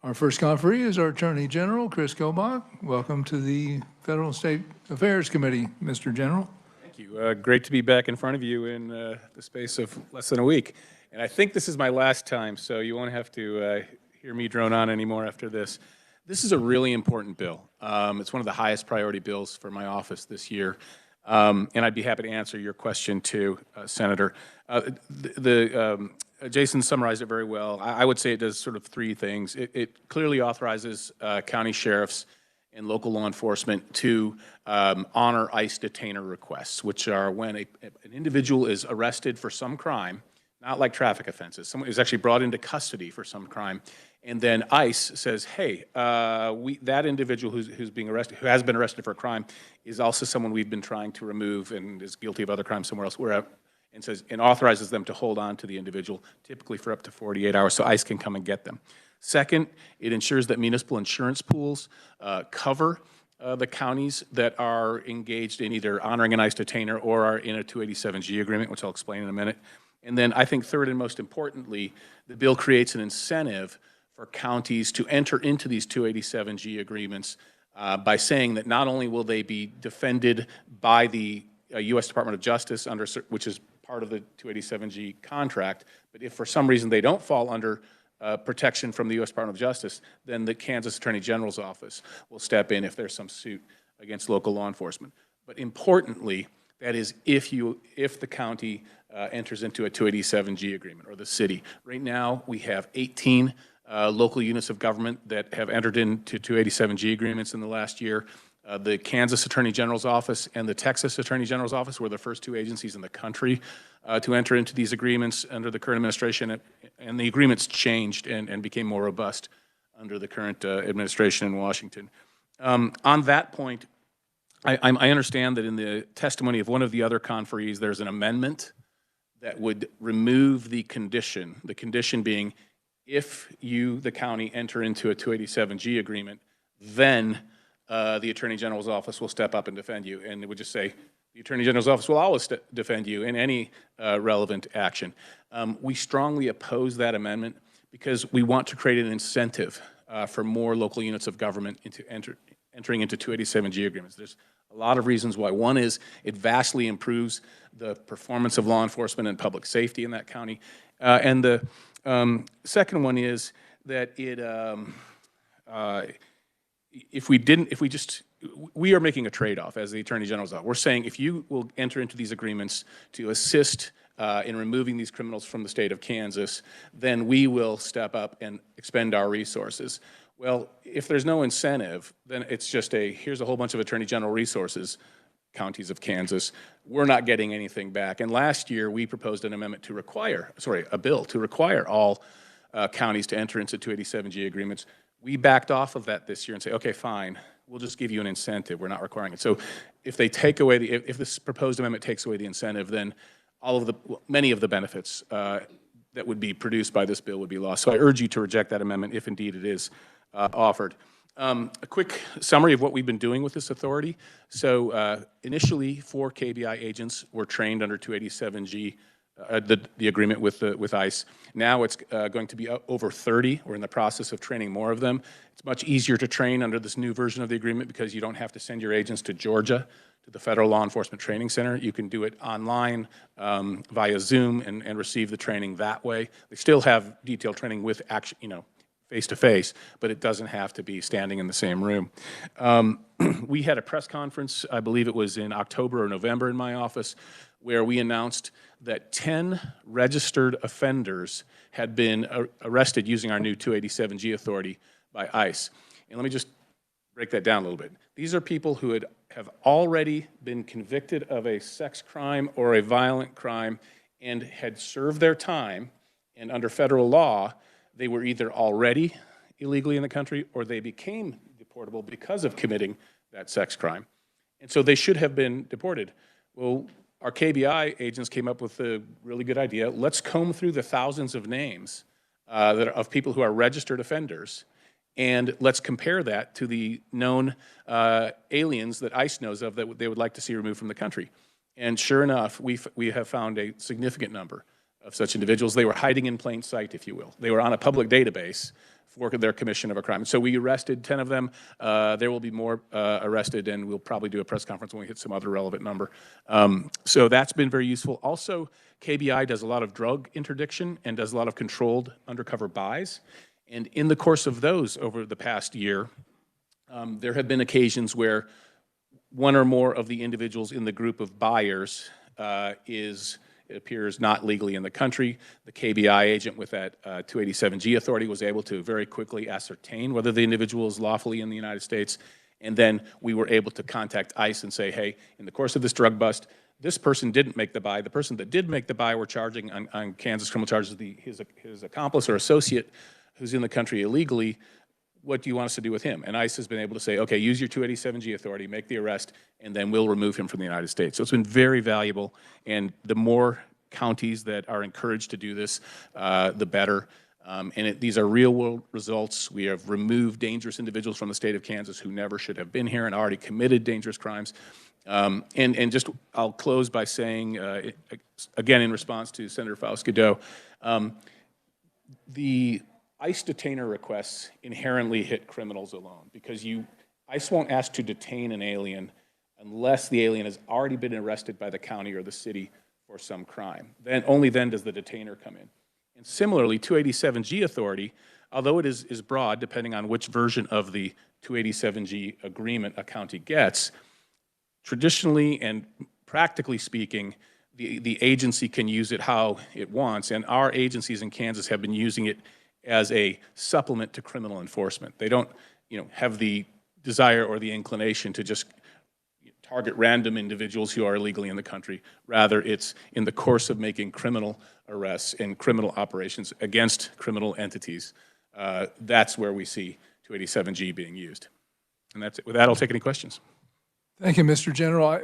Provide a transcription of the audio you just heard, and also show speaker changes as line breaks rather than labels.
Our first conferee is our Attorney General, Chris Kobach. Welcome to the Federal and State Affairs Committee, Mr. General.
Thank you. Great to be back in front of you in the space of less than a week. And I think this is my last time, so you won't have to hear me drone on anymore after this. This is a really important bill. It's one of the highest priority bills for my office this year. And I'd be happy to answer your question too, Senator. Jason summarized it very well. I would say it does sort of three things. It clearly authorizes county sheriffs and local law enforcement to honor ICE detainer requests, which are when an individual is arrested for some crime, not like traffic offenses. Someone is actually brought into custody for some crime, and then ICE says, hey, that individual who's being arrested, who has been arrested for a crime, is also someone we've been trying to remove and is guilty of other crimes somewhere else, and authorizes them to hold on to the individual, typically for up to 48 hours, so ICE can come and get them. Second, it ensures that municipal insurance pools cover the counties that are engaged in either honoring an ICE detainer or are in a 287G agreement, which I'll explain in a minute. And then I think third and most importantly, the bill creates an incentive for counties to enter into these 287G agreements by saying that not only will they be defended by the U.S. Department of Justice, which is part of the 287G contract, but if for some reason they don't fall under protection from the U.S. Department of Justice, then the Kansas Attorney General's office will step in if there's some suit against local law enforcement. But importantly, that is if the county enters into a 287G agreement, or the city. Right now, we have 18 local units of government that have entered into 287G agreements in the last year. The Kansas Attorney General's office and the Texas Attorney General's office were the first two agencies in the country to enter into these agreements under the current administration, and the agreements changed and became more robust under the current administration in Washington. On that point, I understand that in the testimony of one of the other conferees, there's an amendment that would remove the condition being if you, the county, enter into a 287G agreement, then the Attorney General's office will step up and defend you. And it would just say, the Attorney General's office will always defend you in any relevant action. We strongly oppose that amendment because we want to create an incentive for more local units of government entering into 287G agreements. There's a lot of reasons why. One is it vastly improves the performance of law enforcement and public safety in that county. And the second one is that we are making a trade-off as the Attorney General's office. We're saying if you will enter into these agreements to assist in removing these criminals from the state of Kansas, then we will step up and expend our resources. Well, if there's no incentive, then it's just here's a whole bunch of Attorney General resources, counties of Kansas. We're not getting anything back. And last year, we proposed an amendment to a bill to require all counties to enter into 287G agreements. We backed off of that this year and say, okay, fine, we'll just give you an incentive. We're not requiring it. So if they take away if this proposed amendment takes away the incentive, then many of the benefits that would be produced by this bill would be lost. So I urge you to reject that amendment if indeed it is offered. A quick summary of what we've been doing with this authority. So initially, 4 KBI agents were trained under 287G, the agreement with ICE. Now it's going to be over 30. We're in the process of training more of them. It's much easier to train under this new version of the agreement because you don't have to send your agents to Georgia, to the Federal Law Enforcement Training Center. You can do it online via Zoom and receive the training that way. They still have detailed training with face-to-face, but it doesn't have to be standing in the same room. We had a press conference, I believe it was in October or November in my office, where we announced that 10 registered offenders had been arrested using our new 287G authority by ICE. And let me just break that down a little bit. These are people who have already been convicted of a sex crime or a violent crime and had served their time, and under federal law, they were either already illegally in the country or they became deportable because of committing that sex crime. And so they should have been deported. Well, our KBI agents came up with a really good idea. Let's comb through the thousands of names of people who are registered offenders, and let's compare that to the known aliens that ICE knows of that they would like to see removed from the country. And sure enough, we have found a significant number of such individuals. They were hiding in plain sight, if you will. They were on a public database for their commission of a crime. So we arrested 10 of them. There will be more arrested, and we'll probably do a press conference when we hit some other relevant number. So that's been very useful. Also, KBI does a lot of drug interdiction and does a lot of controlled undercover buys. And in the course of those over the past year, there have been occasions where one or more of the individuals in the group of buyers it appears not legally in the country. The KBI agent with that 287G authority was able to very quickly ascertain whether the individual is lawfully in the United States. And then we were able to contact ICE and say, hey, in the course of this drug bust, this person didn't make the buy. The person that did make the buy, we're charging on Kansas criminal charges his accomplice or associate who's in the country illegally. What do you want us to do with him? And ICE has been able to say, okay, use your 287G authority, make the arrest, and then we'll remove him from the United States. So it's been very valuable, and the more counties that are encouraged to do this, the better. These are real-world results. We have removed dangerous individuals from the state of Kansas who never should have been here and already committed dangerous crimes. I'll close by saying, again, in response to Senator Faust-Godot, the ICE detainer requests inherently hit criminals alone because ICE won't ask to detain an alien unless the alien has already been arrested by the county or the city for some crime. Only then does the detainer come in. And similarly, 287G authority, although it is broad, depending on which version of the 287G agreement a county gets, traditionally and practically speaking, the agency can use it how it wants, and our agencies in Kansas have been using it as a supplement to criminal enforcement. They don't, have the desire or the inclination to just target random individuals who are illegally in the country. Rather, it's in the course of making criminal arrests and criminal operations against criminal entities. That's where we see 287G being used. And that's it. With that, I'll take any questions.
Thank you, Mr. General.